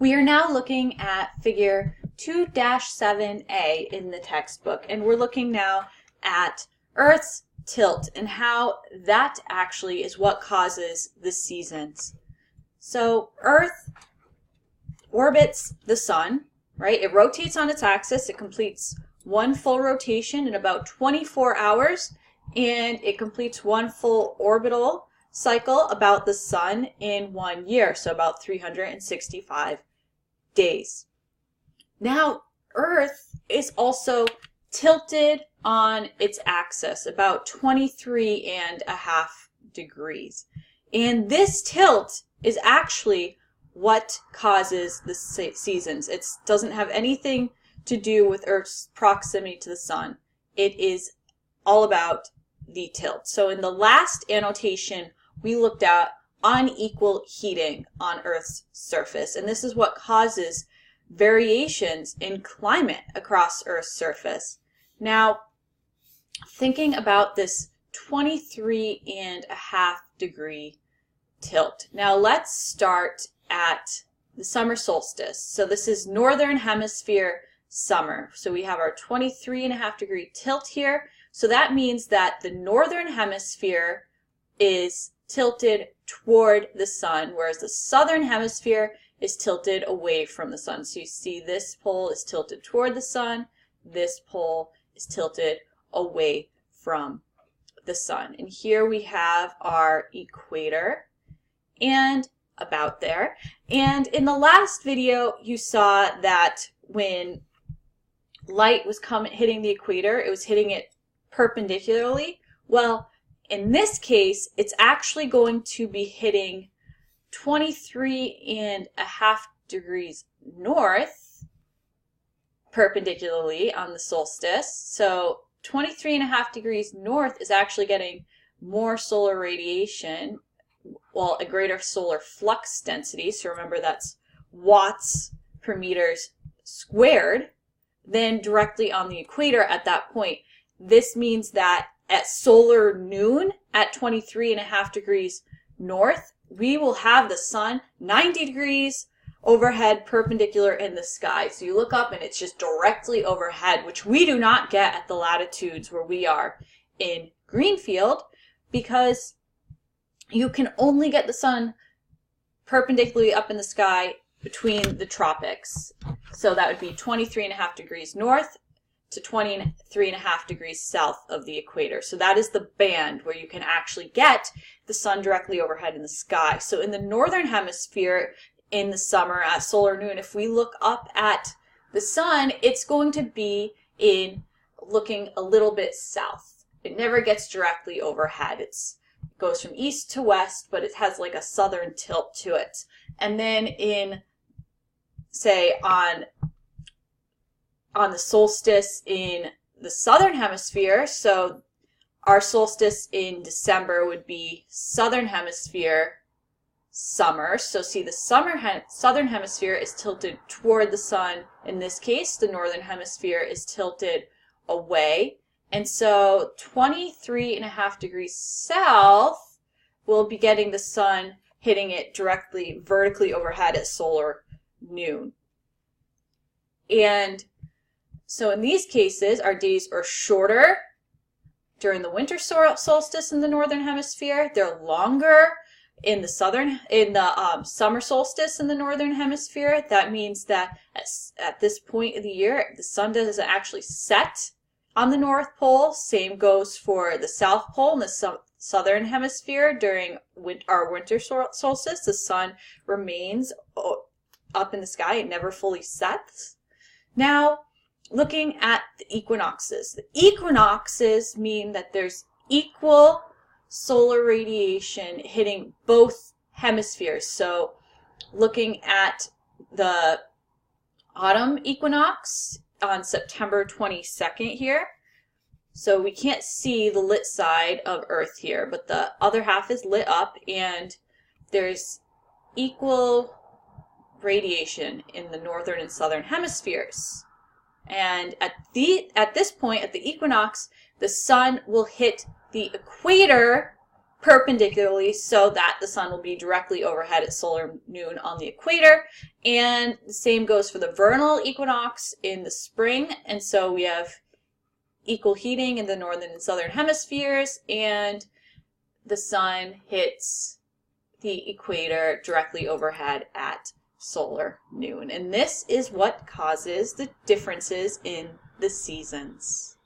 We are now looking at figure 2-7a in the textbook, and we're looking now at Earth's tilt and how that actually is what causes the seasons. So Earth orbits the sun, right? It rotates on its axis. It completes one full rotation in about 24 hours, and it completes one full orbital cycle about the sun in 1 year, so about 365 days. Now, Earth is also tilted on its axis about 23.5 degrees. And this tilt is actually what causes the seasons. It doesn't have anything to do with Earth's proximity to the sun. It is all about the tilt. So in the last annotation, we looked at unequal heating on Earth's surface, and this is what causes variations in climate across Earth's surface. Now, thinking about this 23.5 degree tilt. Now let's start at the summer solstice. So this is northern hemisphere summer. So we have our 23.5 degree tilt here. So that means that the northern hemisphere is tilted toward the sun, whereas the southern hemisphere is tilted away from the sun. So you see this pole is tilted toward the sun, this pole is tilted away from the sun. And here we have our equator and about there. And in the last video, you saw that when light was hitting the equator, it was hitting it perpendicularly. Well, in this case, it's actually going to be hitting 23.5 degrees north perpendicularly on the solstice. So 23.5 degrees north is actually getting more solar radiation, well, a greater solar flux density. So remember, that's watts per meters squared, than directly on the equator at that point. This means that at solar noon at 23.5 degrees north, we will have the sun 90 degrees overhead perpendicular in the sky. So you look up and it's just directly overhead, which we do not get at the latitudes where we are in Greenfield, because you can only get the sun perpendicularly up in the sky between the tropics. So that would be 23.5 degrees north to 23.5 degrees south of the equator. So that is the band where you can actually get the sun directly overhead in the sky. So in the northern hemisphere in the summer at solar noon, if we look up at the sun, it's going to be looking a little bit south. It never gets directly overhead. It goes from east to west, but it has like a southern tilt to it. And then say on the solstice in the southern hemisphere, so our solstice in December would be southern hemisphere summer. So see, the southern hemisphere is tilted toward the sun. In this case, the northern hemisphere is tilted away. And so 23.5 degrees south, we'll be getting the sun hitting it directly vertically overhead at solar noon. And so in these cases, our days are shorter during the winter solstice in the northern hemisphere. They're longer in the summer solstice in the northern hemisphere. That means that at this point of the year, the sun doesn't actually set on the North Pole. Same goes for the South Pole and the southern hemisphere. During our winter solstice, the sun remains up in the sky. It never fully sets. Now, looking at the equinoxes. The equinoxes mean that there's equal solar radiation hitting both hemispheres. So looking at the autumn equinox on September 22nd here. So we can't see the lit side of Earth here, but the other half is lit up, and there's equal radiation in the northern and southern hemispheres. And at this point, at the equinox, the sun will hit the equator perpendicularly so that the sun will be directly overhead at solar noon on the equator. And the same goes for the vernal equinox in the spring. And so we have equal heating in the northern and southern hemispheres, and the sun hits the equator directly overhead at solar noon. And this is what causes the differences in the seasons.